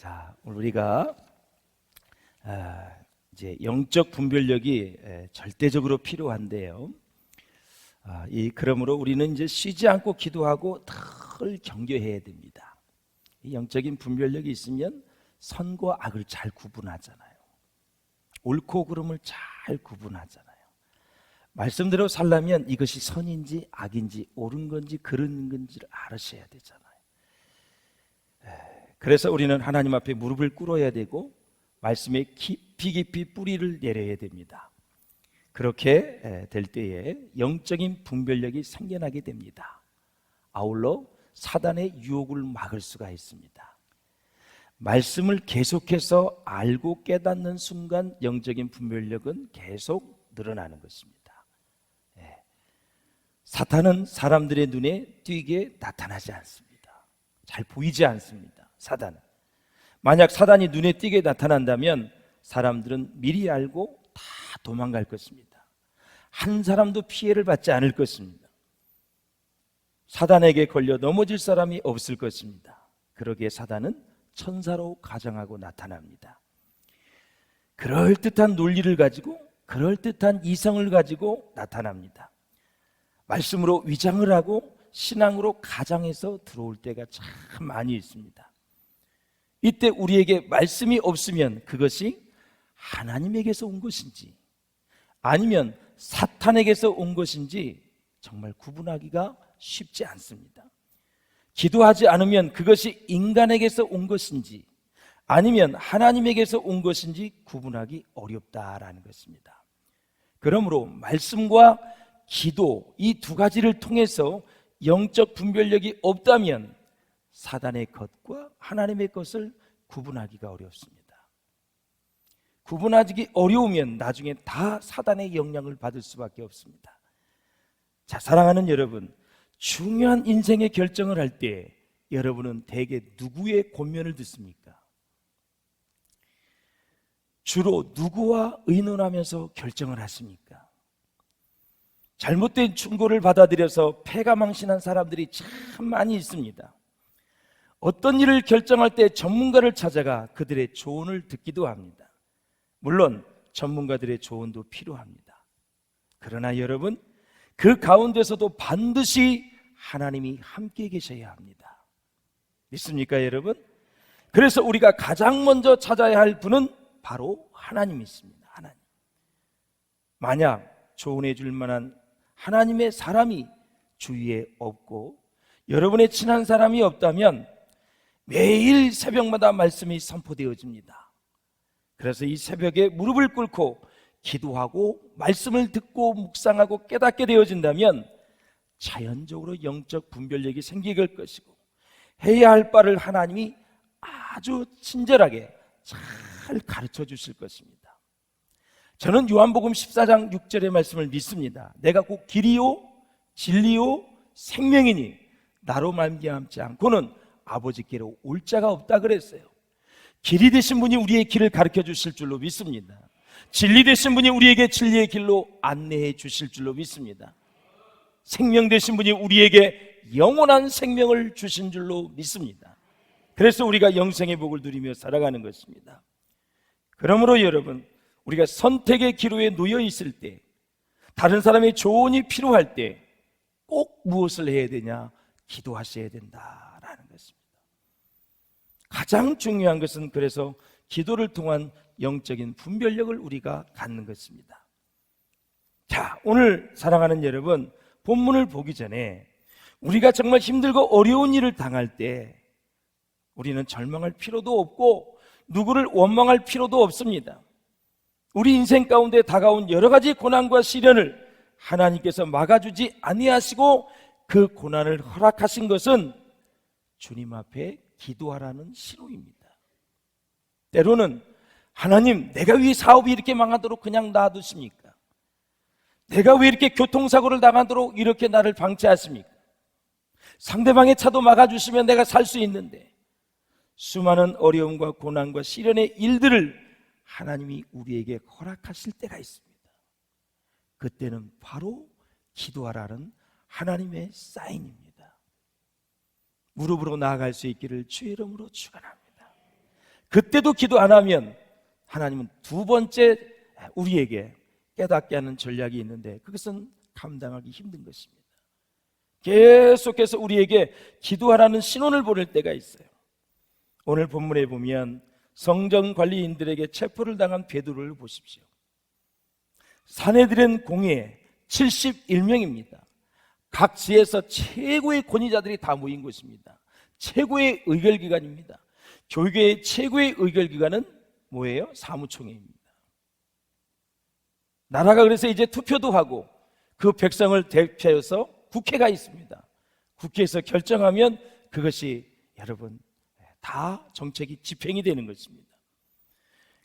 자, 오늘 우리가 이제 영적 분별력이 절대적으로 필요한데요. 그러므로 우리는 이제 쉬지 않고 기도하고 늘 경계해야 됩니다. 이 영적인 분별력이 있으면 선과 악을 잘 구분하잖아요. 옳고 그름을 잘 구분하잖아요. 말씀대로 살려면 이것이 선인지 악인지 옳은 건지 그른 건지를 알으셔야 되잖아요. 그래서 우리는 하나님 앞에 무릎을 꿇어야 되고 말씀에 깊이 뿌리를 내려야 됩니다. 그렇게 될 때에 영적인 분별력이 생겨나게 됩니다. 아울러 사단의 유혹을 막을 수가 있습니다. 말씀을 계속해서 알고 깨닫는 순간 영적인 분별력은 계속 늘어나는 것입니다. 사탄은 사람들의 눈에 띄게 나타나지 않습니다. 잘 보이지 않습니다. 사단은. 만약 사단이 눈에 띄게 나타난다면 사람들은 미리 알고 다 도망갈 것입니다. 한 사람도 피해를 받지 않을 것입니다. 사단에게 걸려 넘어질 사람이 없을 것입니다. 그러기에 사단은 천사로 가장하고 나타납니다. 그럴듯한 논리를 가지고 그럴듯한 이성을 가지고 나타납니다. 말씀으로 위장을 하고 신앙으로 가장해서 들어올 때가 참 많이 있습니다. 이때 우리에게 말씀이 없으면 그것이 하나님에게서 온 것인지 아니면 사탄에게서 온 것인지 정말 구분하기가 쉽지 않습니다. 기도하지 않으면 그것이 인간에게서 온 것인지 아니면 하나님에게서 온 것인지 구분하기 어렵다라는 것입니다. 그러므로 말씀과 기도 이 두 가지를 통해서 영적 분별력이 없다면 사단의 것과 하나님의 것을 구분하기가 어렵습니다. 구분하기 어려우면 나중에 다 사단의 영향을 받을 수밖에 없습니다. 자, 사랑하는 여러분, 중요한 인생의 결정을 할 때 여러분은 대개 누구의 권면을 듣습니까? 주로 누구와 의논하면서 결정을 하십니까? 잘못된 충고를 받아들여서 패가망신한 사람들이 참 많이 있습니다. 어떤 일을 결정할 때 전문가를 찾아가 그들의 조언을 듣기도 합니다. 물론 전문가들의 조언도 필요합니다. 그러나 여러분, 그 가운데서도 반드시 하나님이 함께 계셔야 합니다. 믿습니까, 여러분? 그래서 우리가 가장 먼저 찾아야 할 분은 바로 하나님이십니다. 하나님. 만약 조언해 줄 만한 하나님의 사람이 주위에 없고 여러분의 친한 사람이 없다면 매일 새벽마다 말씀이 선포되어집니다. 그래서 이 새벽에 무릎을 꿇고 기도하고 말씀을 듣고 묵상하고 깨닫게 되어진다면 자연적으로 영적 분별력이 생길 것이고 해야 할 바를 하나님이 아주 친절하게 잘 가르쳐 주실 것입니다. 저는 요한복음 14장 6절의 말씀을 믿습니다. 내가 곧 길이요 진리요 생명이니 나로 말미암지 않고는 아버지께로 올 자가 없다 그랬어요. 길이 되신 분이 우리의 길을 가르쳐 주실 줄로 믿습니다. 진리 되신 분이 우리에게 진리의 길로 안내해 주실 줄로 믿습니다. 생명 되신 분이 우리에게 영원한 생명을 주신 줄로 믿습니다. 그래서 우리가 영생의 복을 누리며 살아가는 것입니다. 그러므로 여러분, 우리가 선택의 기로에 놓여 있을 때, 다른 사람의 조언이 필요할 때 꼭 무엇을 해야 되냐? 기도하셔야 된다라는 것입니다. 가장 중요한 것은 그래서 기도를 통한 영적인 분별력을 우리가 갖는 것입니다. 자, 오늘 사랑하는 여러분, 본문을 보기 전에 우리가 정말 힘들고 어려운 일을 당할 때 우리는 절망할 필요도 없고 누구를 원망할 필요도 없습니다. 우리 인생 가운데 다가온 여러 가지 고난과 시련을 하나님께서 막아주지 아니하시고 그 고난을 허락하신 것은 주님 앞에 기도하라는 신호입니다. 때로는 하나님, 내가 왜 사업이 이렇게 망하도록 그냥 놔두십니까? 내가 왜 이렇게 교통사고를 당하도록 이렇게 나를 방치하십니까? 상대방의 차도 막아주시면 내가 살 수 있는데 수많은 어려움과 고난과 시련의 일들을 하나님이 우리에게 허락하실 때가 있습니다. 그때는 바로 기도하라는 하나님의 사인입니다. 무릎으로 나아갈 수 있기를 주의 이름으로 축원합니다. 그때도 기도 안 하면 하나님은 두 번째 우리에게 깨닫게 하는 전략이 있는데 그것은 감당하기 힘든 것입니다. 계속해서 우리에게 기도하라는 신호를 보낼 때가 있어요. 오늘 본문에 보면 성전 관리인들에게 체포를 당한 베드로를 보십시오. 산헤드린 공회에 71명입니다. 각 지에서 최고의 권위자들이 다 모인 곳입니다. 최고의 의결기관입니다. 교회의 최고의 의결기관은 뭐예요? 사무총회입니다. 나라가 그래서 이제 투표도 하고 그 백성을 대표해서 국회가 있습니다. 국회에서 결정하면 그것이 여러분 다 정책이 집행이 되는 것입니다.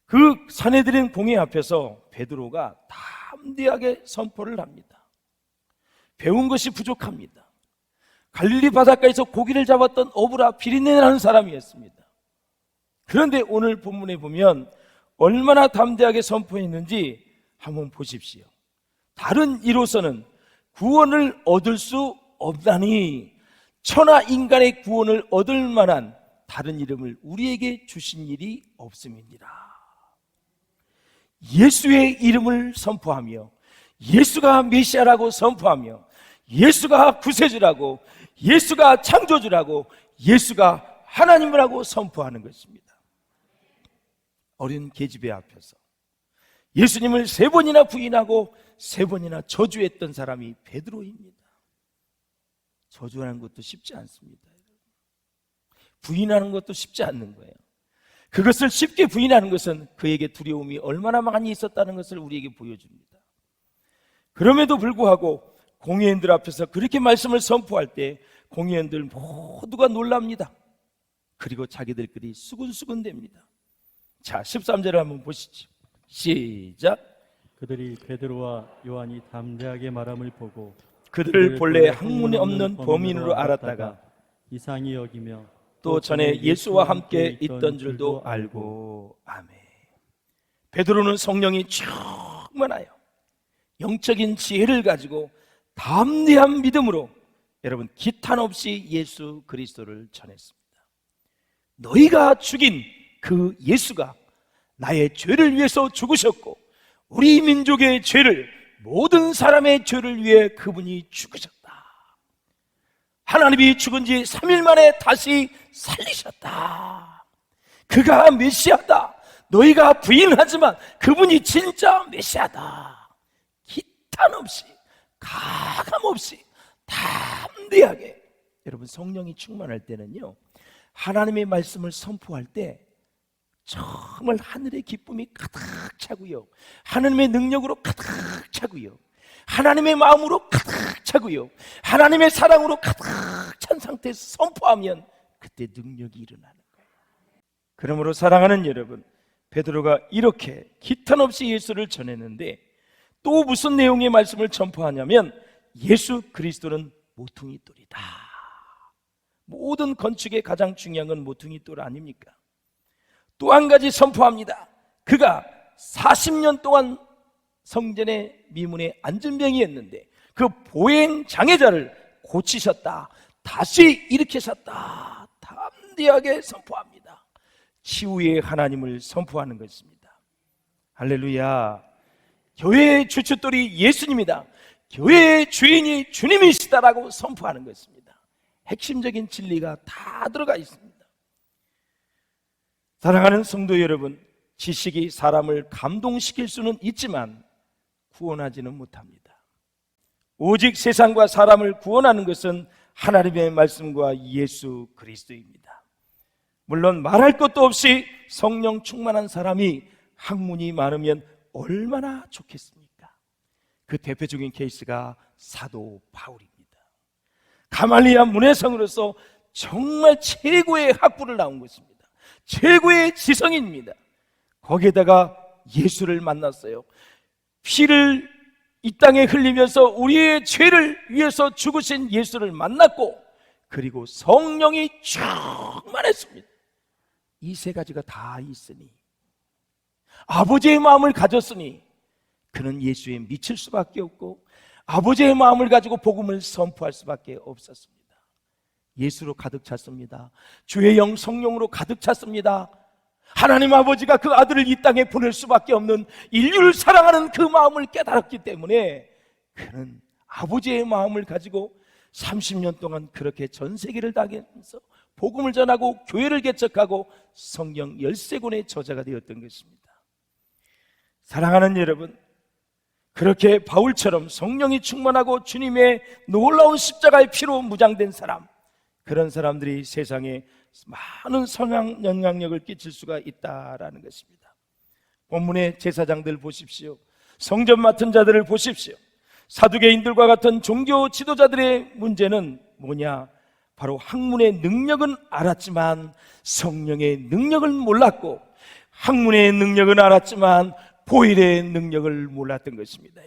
그 산헤드린 공회 앞에서 베드로가 담대하게 선포를 합니다. 배운 것이 부족합니다. 갈릴리 바닷가에서 고기를 잡았던 어부라 비린내나는 사람이었습니다. 그런데 오늘 본문에 보면 얼마나 담대하게 선포했는지 한번 보십시오. 다른 이로서는 구원을 얻을 수 없다니 천하 인간의 구원을 얻을 만한 다른 이름을 우리에게 주신 일이 없음이니라. 예수의 이름을 선포하며 예수가 메시아라고 선포하며 예수가 구세주라고 예수가 창조주라고 예수가 하나님이라고 선포하는 것입니다. 어린 계집애 앞에서 예수님을 3번이나 부인하고 3번이나 저주했던 사람이 베드로입니다. 저주하는 것도 쉽지 않습니다. 부인하는 것도 쉽지 않는 거예요. 그것을 쉽게 부인하는 것은 그에게 두려움이 얼마나 많이 있었다는 것을 우리에게 보여줍니다. 그럼에도 불구하고 공회원들 앞에서 그렇게 말씀을 선포할 때 공회원들 모두가 놀랍니다. 그리고 자기들끼리 수근수근됩니다. 자, 13절을 한번 보시죠. 시작. 그들이 베드로와 요한이 담대하게 말함을 보고 그들을 본래 학문이 없는 범인으로 알았다가 이상히 여기며 또 전에 예수와 함께 있던 줄도 알고. 아멘. 베드로는 성령이 충만하여 영적인 지혜를 가지고 담대한 믿음으로 여러분 기탄 없이 예수 그리스도를 전했습니다. 너희가 죽인 그 예수가 나의 죄를 위해서 죽으셨고 우리 민족의 죄를 모든 사람의 죄를 위해 그분이 죽으셨다. 하나님이 죽은 지 3일 만에 다시 살리셨다. 그가 메시아다. 너희가 부인하지만 그분이 진짜 메시아다. 기탄 없이 가감 없이 담대하게. 여러분 성령이 충만할 때는요 하나님의 말씀을 선포할 때 정말 하늘의 기쁨이 가득 차고요 하나님의 능력으로 가득 차고요 하나님의 마음으로 가득 차고요 하나님의 사랑으로 가득 찬 상태에서 선포하면 그때 능력이 일어나는 거예요. 그러므로 사랑하는 여러분, 베드로가 이렇게 기탄 없이 예수를 전했는데 또 무슨 내용의 말씀을 선포하냐면 예수 그리스도는 모퉁이 돌이다. 모든 건축의 가장 중요한 건 모퉁이 돌 아닙니까? 또 한 가지 선포합니다. 그가 40년 동안 성전의 미문에 앉은 병이었는데 그 보행 장애자를 고치셨다. 다시 일으키셨다. 담대하게 선포합니다. 치유의 하나님을 선포하는 것입니다. 할렐루야. 교회의 주춧돌이 예수님이다. 교회의 주인이 주님이시다라고 선포하는 것입니다. 핵심적인 진리가 다 들어가 있습니다. 사랑하는 성도 여러분, 지식이 사람을 감동시킬 수는 있지만 구원하지는 못합니다. 오직 세상과 사람을 구원하는 것은 하나님의 말씀과 예수 그리스도입니다. 물론 말할 것도 없이 성령 충만한 사람이 학문이 많으면 얼마나 좋겠습니까? 그 대표적인 케이스가 사도 바울입니다. 가말리아 문해성으로서 정말 최고의 학부를 나온 것입니다. 최고의 지성인입니다. 거기에다가 예수를 만났어요. 피를 이 땅에 흘리면서 우리의 죄를 위해서 죽으신 예수를 만났고 그리고 성령이 충만했습니다. 이 세 가지가 다 있으니 아버지의 마음을 가졌으니 그는 예수에 미칠 수밖에 없고 아버지의 마음을 가지고 복음을 선포할 수밖에 없었습니다. 예수로 가득 찼습니다. 주의 영 성령으로 가득 찼습니다. 하나님 아버지가 그 아들을 이 땅에 보낼 수밖에 없는 인류를 사랑하는 그 마음을 깨달았기 때문에 그는 아버지의 마음을 가지고 30년 동안 그렇게 전 세계를 다니면서 복음을 전하고 교회를 개척하고 성경 13권의 저자가 되었던 것입니다. 사랑하는 여러분, 그렇게 바울처럼 성령이 충만하고 주님의 놀라운 십자가의 피로 무장된 사람, 그런 사람들이 세상에 많은 선한 영향력을 끼칠 수가 있다라는 것입니다. 본문의 제사장들 보십시오. 성전 맡은 자들을 보십시오. 사두개인들과 같은 종교 지도자들의 문제는 뭐냐? 바로 학문의 능력은 알았지만 성령의 능력을 몰랐고, 학문의 능력은 알았지만 보일의 능력을 몰랐던 것입니다.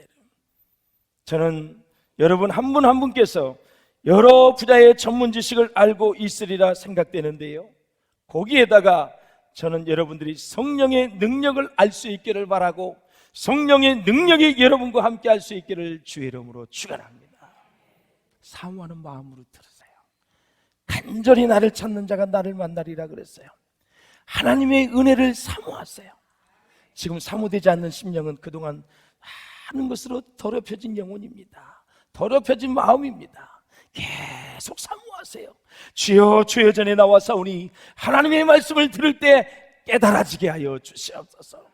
저는 여러분 한 분 한 분께서 여러 분야의 전문 지식을 알고 있으리라 생각되는데요, 거기에다가 저는 여러분들이 성령의 능력을 알 수 있기를 바라고 성령의 능력이 여러분과 함께 할 수 있기를 주의 이름으로 축원합니다. 사모하는 마음으로 들으세요. 간절히 나를 찾는 자가 나를 만나리라 그랬어요. 하나님의 은혜를 사모하세요. 지금 사모되지 않는 심령은 그동안 많은 것으로 더럽혀진 영혼입니다. 더럽혀진 마음입니다. 계속 사모하세요. 주여 주여 전에 나와사오니 하나님의 말씀을 들을 때 깨달아지게 하여 주시옵소서.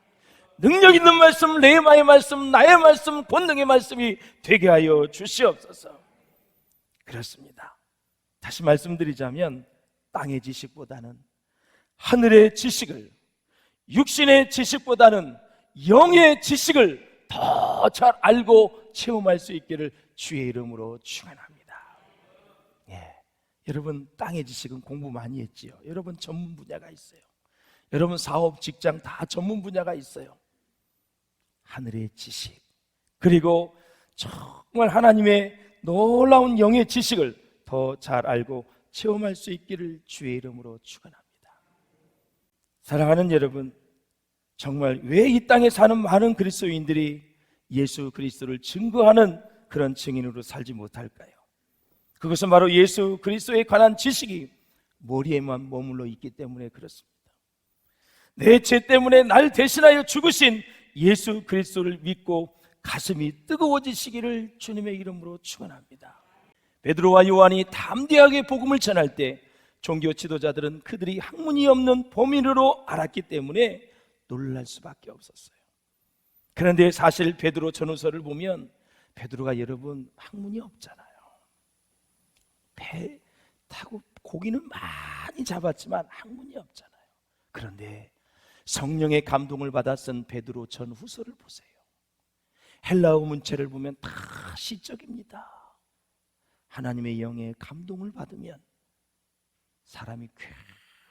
능력 있는 말씀, 레마의 말씀, 나의 말씀, 권능의 말씀이 되게 하여 주시옵소서. 그렇습니다. 다시 말씀드리자면 땅의 지식보다는 하늘의 지식을, 육신의 지식보다는 영의 지식을 더 잘 알고 체험할 수 있기를 주의 이름으로 축원합니다. 여러분 땅의 지식은 공부 많이 했지요. 여러분 전문 분야가 있어요. 여러분 사업, 직장 다 전문 분야가 있어요. 하늘의 지식, 그리고 정말 하나님의 놀라운 영의 지식을 더 잘 알고 체험할 수 있기를 주의 이름으로 축원합니다. 사랑하는 여러분, 정말 왜 이 땅에 사는 많은 그리스도인들이 예수 그리스도를 증거하는 그런 증인으로 살지 못할까요? 그것은 바로 예수 그리스도에 관한 지식이 머리에만 머물러 있기 때문에 그렇습니다. 내 죄 때문에 날 대신하여 죽으신 예수 그리스도를 믿고 가슴이 뜨거워지시기를 주님의 이름으로 축원합니다. 베드로와 요한이 담대하게 복음을 전할 때 종교 지도자들은 그들이 학문이 없는 범인으로 알았기 때문에 놀랄 수밖에 없었어요. 그런데 사실 베드로 전후서를 보면 베드로가 여러분 학문이 없잖아요. 배 타고 고기는 많이 잡았지만 학문이 없잖아요. 그런데 성령의 감동을 받아 쓴 베드로 전후서를 보세요. 헬라어 문체를 보면 다 시적입니다. 하나님의 영의 감동을 받으면 사람이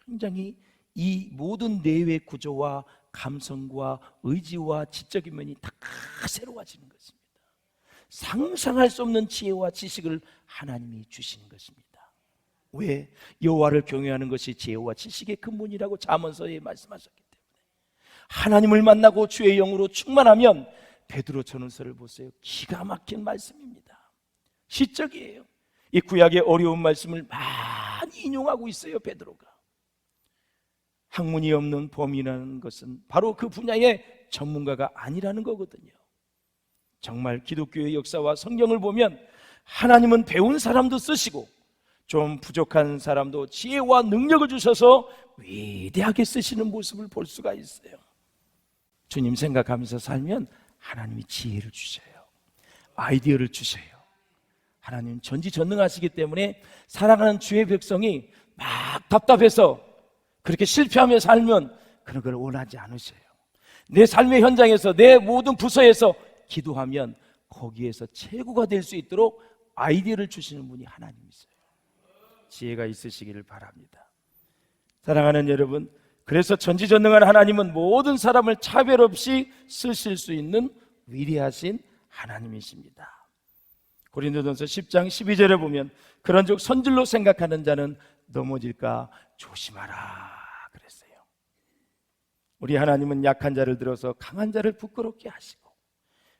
굉장히 이 모든 내외 구조와 감성과 의지와 지적인 면이 다 새로워지는 것입니다. 상상할 수 없는 지혜와 지식을 하나님이 주시는 것입니다. 왜? 여호와를 경외하는 것이 지혜와 지식의 근본이라고 잠언서에 말씀하셨기 때문에 하나님을 만나고 주의 영으로 충만하면, 베드로 전후서를 보세요. 기가 막힌 말씀입니다. 시적이에요. 이 구약의 어려운 말씀을 많이 인용하고 있어요, 베드로가. 학문이 없는 범인이라는 것은 바로 그 분야의 전문가가 아니라는 거거든요. 정말 기독교의 역사와 성경을 보면 하나님은 배운 사람도 쓰시고 좀 부족한 사람도 지혜와 능력을 주셔서 위대하게 쓰시는 모습을 볼 수가 있어요. 주님 생각하면서 살면 하나님이 지혜를 주셔요. 아이디어를 주셔요. 하나님 전지전능하시기 때문에 사랑하는 주의 백성이 막 답답해서 그렇게 실패하며 살면 그런 걸 원하지 않으셔요. 내 삶의 현장에서, 내 모든 부서에서 기도하면 거기에서 최고가 될 수 있도록 아이디어를 주시는 분이 하나님이세요. 지혜가 있으시기를 바랍니다. 사랑하는 여러분, 그래서 전지전능한 하나님은 모든 사람을 차별 없이 쓰실 수 있는 위대하신 하나님이십니다. 고린도전서 10장 12절에 보면 그런즉 선질로 생각하는 자는 넘어질까 조심하라 그랬어요. 우리 하나님은 약한 자를 들어서 강한 자를 부끄럽게 하시고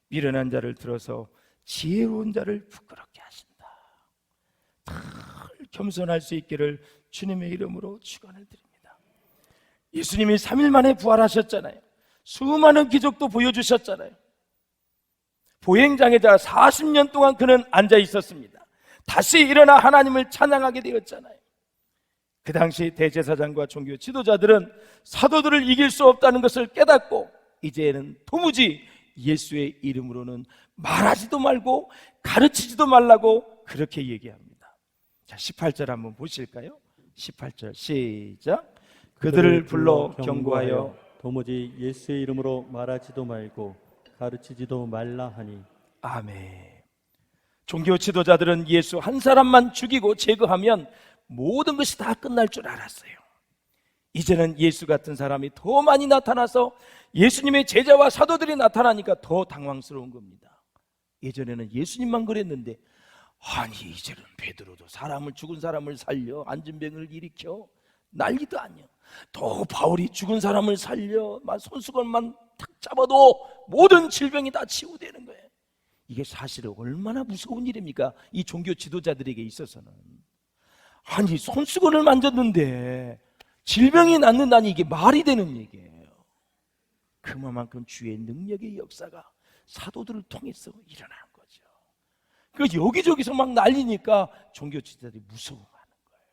미련한 자를 들어서 지혜로운 자를 부끄럽게 하신다. 늘 겸손할 수 있기를 주님의 이름으로 축원을 드립니다. 예수님이 3일 만에 부활하셨잖아요. 수많은 기적도 보여주셨잖아요. 보행장애자 40년 동안 그는 앉아 있었습니다. 다시 일어나 하나님을 찬양하게 되었잖아요. 그 당시 대제사장과 종교 지도자들은 사도들을 이길 수 없다는 것을 깨닫고 이제는 도무지 예수의 이름으로는 말하지도 말고 가르치지도 말라고 그렇게 얘기합니다. 자, 18절 한번 보실까요? 18절 시작. 그들을 불러 경고하여 도무지 예수의 이름으로 말하지도 말고 가르치지도 말라 하니. 아멘. 종교 지도자들은 예수 한 사람만 죽이고 제거하면 모든 것이 다 끝날 줄 알았어요. 이제는 예수 같은 사람이 더 많이 나타나서 예수님의 제자와 사도들이 나타나니까 더 당황스러운 겁니다. 예전에는 예수님만 그랬는데 아니 이제는 베드로도 죽은 사람을 살려 안진병을 일으켜 난리도 아니야. 또 바울이 죽은 사람을 살려 손수건만 탁 잡아도 모든 질병이 다 치유되는 거예요. 이게 사실은 얼마나 무서운 일입니까? 이 종교 지도자들에게 있어서는. 아니 손수건을 만졌는데 질병이 낫는다니 이게 말이 되는 얘기예요. 그만큼 주의 능력의 역사가 사도들을 통해서 일어난 거죠. 그 여기저기서 막 날리니까 종교 지도자들이 무서워하는 거예요.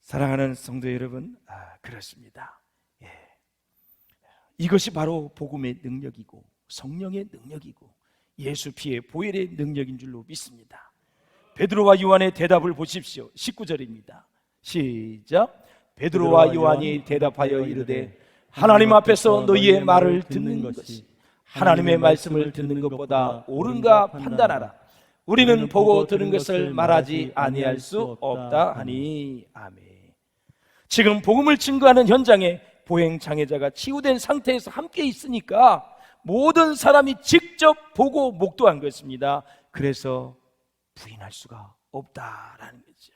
사랑하는 성도 여러분, 그렇습니다. 예. 이것이 바로 복음의 능력이고 성령의 능력이고 예수 피의 보혈의 능력인 줄로 믿습니다. 베드로와 요한의 대답을 보십시오. 19절입니다. 시작. 베드로와 요한이 대답하여 이르되 하나님 앞에서 너희의 말을 듣는 것이 하나님의 말씀을 듣는 것보다 옳은가 판단하라. 우리는 보고 들은 것을 말하지 아니할 수 없다 하니. 아멘. 지금 복음을 증거하는 현장에 보행 장애자가 치유된 상태에서 함께 있으니까 모든 사람이 직접 보고 목도한 것입니다. 그래서 부인할 수가 없다라는 거죠.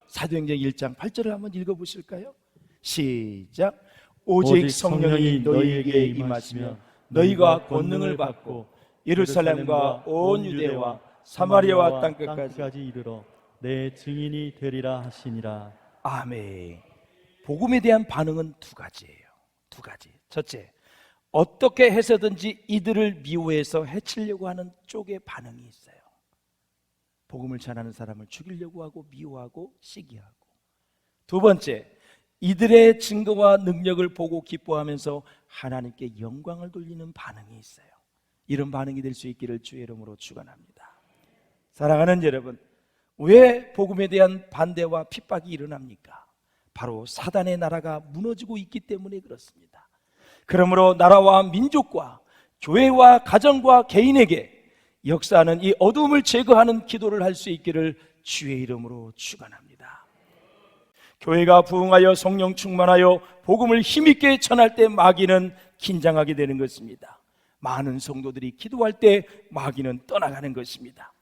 사도행전 1장 8절을 한번 읽어보실까요? 시작. 오직 성령이 너희에게 임하시며 너희가 권능을 받고 예루살렘과 온 유대와 사마리아와 땅끝까지 이르러 내 증인이 되리라 하시니라. 아멘. 복음에 대한 반응은 두 가지예요. 두 가지. 첫째, 어떻게 해서든지 이들을 미워해서 해치려고 하는 쪽의 반응이 있어요. 복음을 전하는 사람을 죽이려고 하고 미워하고 시기하고. 두 번째, 이들의 증거와 능력을 보고 기뻐하면서 하나님께 영광을 돌리는 반응이 있어요. 이런 반응이 될 수 있기를 주의 이름으로 축원합니다. 사랑하는 여러분, 왜 복음에 대한 반대와 핍박이 일어납니까? 바로 사단의 나라가 무너지고 있기 때문에 그렇습니다. 그러므로 나라와 민족과 교회와 가정과 개인에게 역사하는 이 어둠을 제거하는 기도를 할 수 있기를 주의 이름으로 축원합니다. 교회가 부흥하여 성령 충만하여 복음을 힘있게 전할 때 마귀는 긴장하게 되는 것입니다. 많은 성도들이 기도할 때 마귀는 떠나가는 것입니다.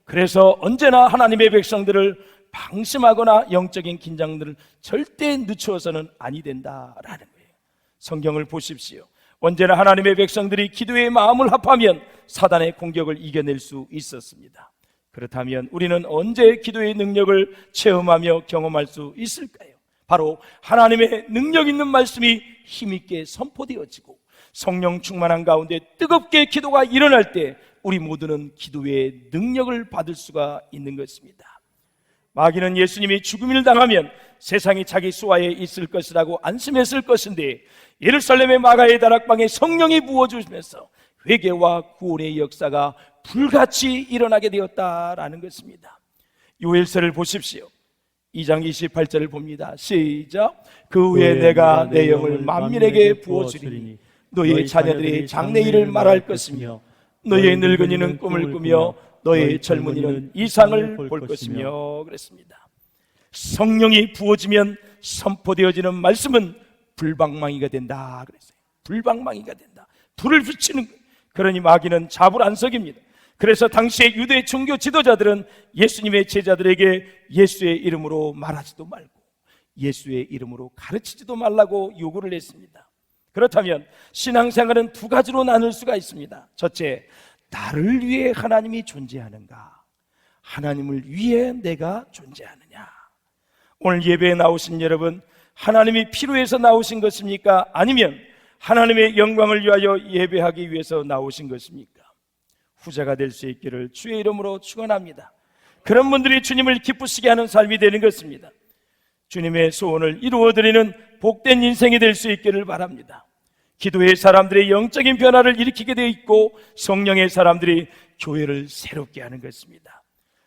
그래서 언제나 하나님의 백성들을 방심하거나 영적인 긴장들을 절대 늦추어서는 아니 된다라는 거예요. 성경을 보십시오. 언제나 하나님의 백성들이 기도의 마음을 합하면 사단의 공격을 이겨낼 수 있었습니다. 그렇다면 우리는 언제 기도의 능력을 체험하며 경험할 수 있을까요? 바로 하나님의 능력 있는 말씀이 힘있게 선포되어지고 성령 충만한 가운데 뜨겁게 기도가 일어날 때 우리 모두는 기도의 능력을 받을 수가 있는 것입니다. 마귀는 예수님이 죽음을 당하면 세상이 자기 수하에 있을 것이라고 안심했을 것인데 예루살렘의 마가의 다락방에 성령이 부어주시면서 회개와 구원의 역사가 불같이 일어나게 되었다라는 것입니다. 요엘서를 보십시오. 2장 28절을 봅니다. 시작. 그 후에 내가 내 영을 만민에게 부어주리니 너희의 자녀들이 장래일을 말할 것이며 너희의 늙은이는 꿈을 꾸며 너희의 젊은이는 이상을 볼 것이며 그랬습니다. 성령이 부어지면 선포되어지는 말씀은 불방망이가 된다 그랬어요. 불방망이가 된다. 불을 붙이는 거예요. 그러니 마귀는 자불안석입니다. 그래서 당시의 유대 종교 지도자들은 예수님의 제자들에게 예수의 이름으로 말하지도 말고 예수의 이름으로 가르치지도 말라고 요구를 했습니다. 그렇다면 신앙생활은 두 가지로 나눌 수가 있습니다. 첫째, 나를 위해 하나님이 존재하는가? 하나님을 위해 내가 존재하느냐? 오늘 예배에 나오신 여러분, 하나님이 필요해서 나오신 것입니까? 아니면 하나님의 영광을 위하여 예배하기 위해서 나오신 것입니까? 후자가 될 수 있기를 주의 이름으로 축원합니다. 그런 분들이 주님을 기쁘시게 하는 삶이 되는 것입니다. 주님의 소원을 이루어드리는 복된 인생이 될 수 있기를 바랍니다. 기도의 사람들의 영적인 변화를 일으키게 되어 있고, 성령의 사람들이 교회를 새롭게 하는 것입니다.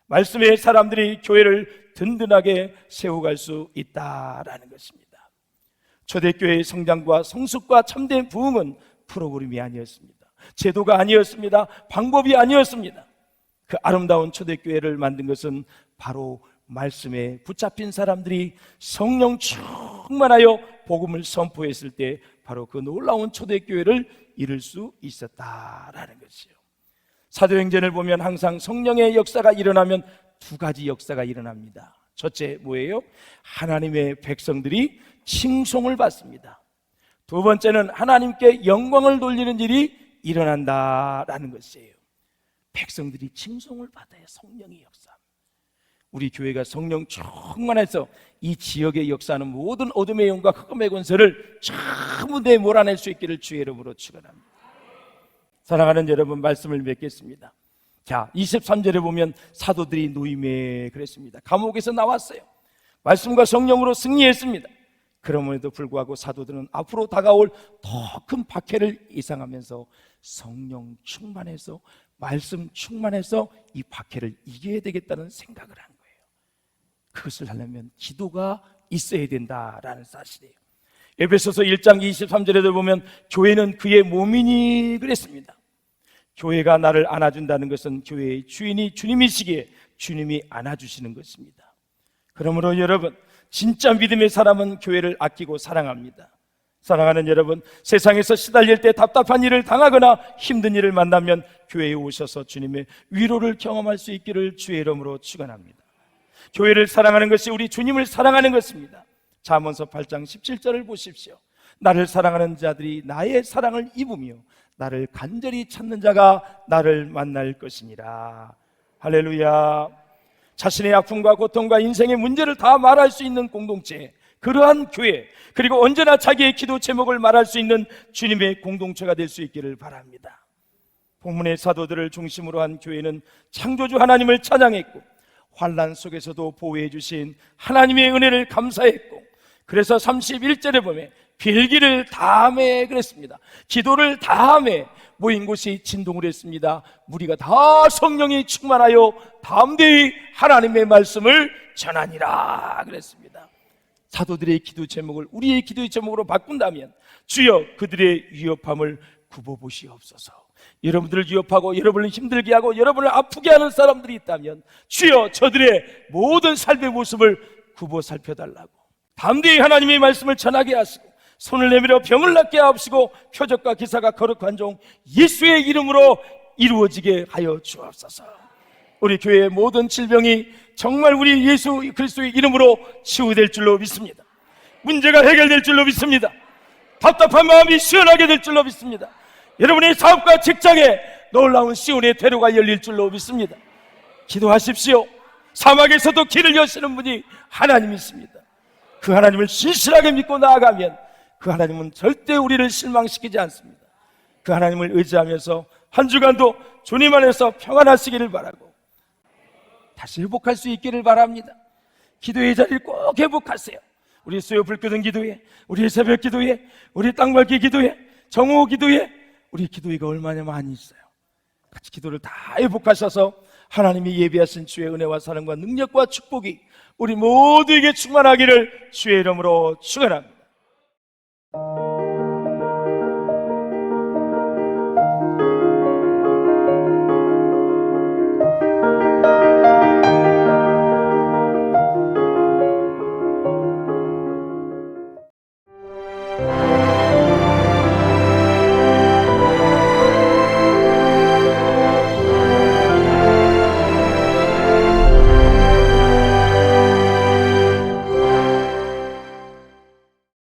말씀의 사람들이 교회를 든든하게 세워갈 수 있다라는 것입니다. 초대교회의 성장과 성숙과 참된 부흥은 프로그램이 아니었습니다. 제도가 아니었습니다. 방법이 아니었습니다. 그 아름다운 초대교회를 만든 것은 바로 말씀에 붙잡힌 사람들이 성령 충만하여 복음을 선포했을 때 바로 그 놀라운 초대교회를 이룰 수 있었다라는 것이요. 사도행전을 보면 항상 성령의 역사가 일어나면 두 가지 역사가 일어납니다. 첫째 뭐예요? 하나님의 백성들이 칭송을 받습니다. 두 번째는 하나님께 영광을 돌리는 일이 일어난다라는 것이에요. 백성들이 칭송을 받아야 성령의 역사. 우리 교회가 성령 충만해서 이 지역에 역사하는 모든 어둠의 영과 흑암의 권세를 전부 내 몰아낼 수 있기를 주의 이름으로 축원합니다. 사랑하는 여러분, 말씀을 맺겠습니다. 자, 23절에 보면 사도들이 노임에 그랬습니다. 감옥에서 나왔어요. 말씀과 성령으로 승리했습니다. 그럼에도 불구하고 사도들은 앞으로 다가올 더 큰 박해를 예상하면서 성령 충만해서, 말씀 충만해서 이 박해를 이겨야 되겠다는 생각을 한 거예요. 그것을 하려면 기도가 있어야 된다라는 사실이에요. 에베소서 1장 23절에도 보면 교회는 그의 몸이니 그랬습니다. 교회가 나를 안아준다는 것은 교회의 주인이 주님이시기에 주님이 안아주시는 것입니다. 그러므로 여러분, 진짜 믿음의 사람은 교회를 아끼고 사랑합니다. 사랑하는 여러분, 세상에서 시달릴 때 답답한 일을 당하거나 힘든 일을 만나면 교회에 오셔서 주님의 위로를 경험할 수 있기를 주의 이름으로 축원합니다. 교회를 사랑하는 것이 우리 주님을 사랑하는 것입니다. 잠언서 8장 17절을 보십시오. 나를 사랑하는 자들이 나의 사랑을 입으며 나를 간절히 찾는 자가 나를 만날 것이니라. 할렐루야. 자신의 아픔과 고통과 인생의 문제를 다 말할 수 있는 공동체, 그러한 교회, 그리고 언제나 자기의 기도 제목을 말할 수 있는 주님의 공동체가 될 수 있기를 바랍니다. 본문의 사도들을 중심으로 한 교회는 창조주 하나님을 찬양했고, 환난 속에서도 보호해 주신 하나님의 은혜를 감사했고, 그래서 31절에 보면 빌기를 다함에 그랬습니다. 기도를 다함에 모인 곳이 진동을 했습니다. 무리가 다 성령이 충만하여 담대히 하나님의 말씀을 전하니라 그랬습니다. 사도들의 기도 제목을 우리의 기도의 제목으로 바꾼다면, 주여 그들의 위협함을 굽어보시옵소서. 여러분들을 위협하고 여러분을 힘들게 하고 여러분을 아프게 하는 사람들이 있다면 주여 저들의 모든 삶의 모습을 굽어 살펴달라고, 담대히 하나님의 말씀을 전하게 하시고 손을 내밀어 병을 낫게 하옵시고 표적과 기사가 거룩한 종 예수의 이름으로 이루어지게 하여 주옵소서. 우리 교회의 모든 질병이 정말 우리 예수 그리스도의 이름으로 치유될 줄로 믿습니다. 문제가 해결될 줄로 믿습니다. 답답한 마음이 시원하게 될 줄로 믿습니다. 여러분의 사업과 직장에 놀라운 시온의 대로가 열릴 줄로 믿습니다. 기도하십시오. 사막에서도 길을 여시는 분이 하나님이십니다. 그 하나님을 신실하게 믿고 나아가면 그 하나님은 절대 우리를 실망시키지 않습니다. 그 하나님을 의지하면서 한 주간도 주님 안에서 평안하시기를 바라고 다시 회복할 수 있기를 바랍니다. 기도의 자리를 꼭 회복하세요. 우리 수요 불교등 기도회, 우리 새벽 기도회, 우리 땅밟기 기도회, 정오 기도회, 우리 기도회가 얼마나 많이 있어요. 같이 기도를 다 회복하셔서 하나님이 예비하신 주의 은혜와 사랑과 능력과 축복이 우리 모두에게 충만하기를 주의 이름으로 축원합니다.